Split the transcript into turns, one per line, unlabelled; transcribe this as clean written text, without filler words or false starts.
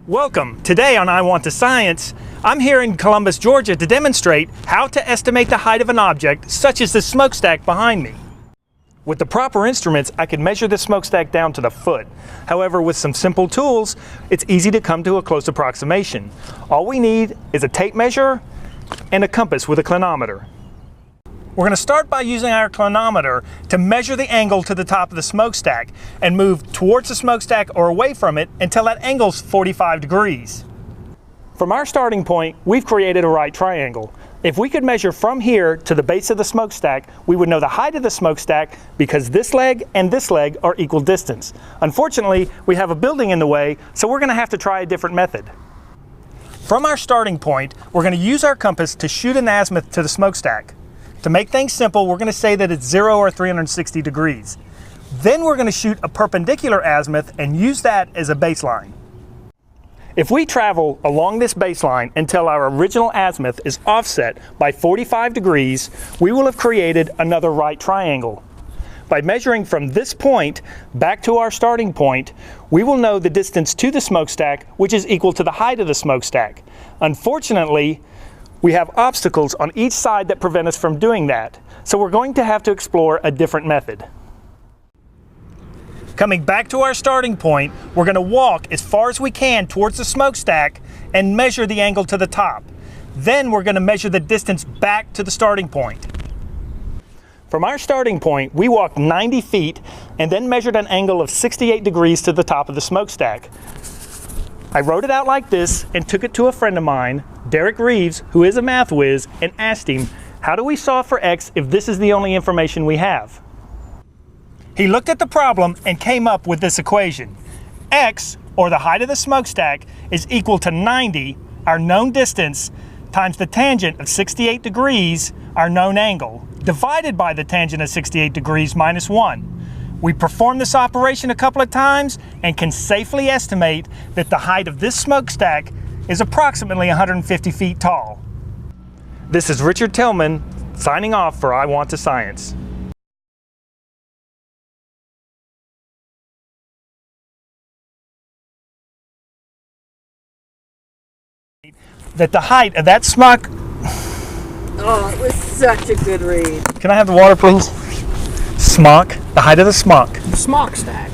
Welcome. Today on I Want to Science, I'm here in Columbus, Georgia to demonstrate how to estimate the height of an object such as this smokestack behind me. With the proper instruments, I can measure the smokestack down to the foot. However, with some simple tools, it's easy to come to a close approximation. All we need is a tape measure and a compass with a clinometer. We're going to start by using our clinometer to measure the angle to the top of the smokestack and move towards the smokestack or away from it until that angle's 45 degrees. From our starting point, we've created a right triangle. If we could measure from here to the base of the smokestack, we would know the height of the smokestack because this leg and this leg are equal distance. Unfortunately, we have a building in the way, so we're going to have to try a different method. From our starting point, we're going to use our compass to shoot an azimuth to the smokestack. To make things simple, we're going to say that it's 0 or 360 degrees. Then we're going to shoot a perpendicular azimuth and use that as a baseline. If we travel along this baseline until our original azimuth is offset by 45 degrees, we will have created another right triangle. By measuring from this point back to our starting point, we will know the distance to the smokestack, which is equal to the height of the smokestack. Unfortunately, we have obstacles on each side that prevent us from doing that, so we're going to have to explore a different method. Coming back to our starting point, we're going to walk as far as we can towards the smokestack and measure the angle to the top. Then we're going to measure the distance back to the starting point. From our starting point, we walked 90 feet and then measured an angle of 68 degrees to the top of the smokestack. I wrote it out like this and took it to a friend of mine, Derek Reeves, who is a math whiz, and asked him, how do we solve for x if this is the only information we have? He looked at the problem and came up with this equation. X, or the height of the smokestack, is equal to 90, our known distance, times the tangent of 68 degrees, our known angle, divided by the tangent of 68 degrees minus 1. We performed this operation a couple of times and can safely estimate that the height of this smokestack is approximately 150 feet tall. This is Richard Tillman signing off for I Want to Science. That the height of that smock...
Oh, it was such a good read.
Can I have the water, please? Smock, the height of the smock.
Smokestack.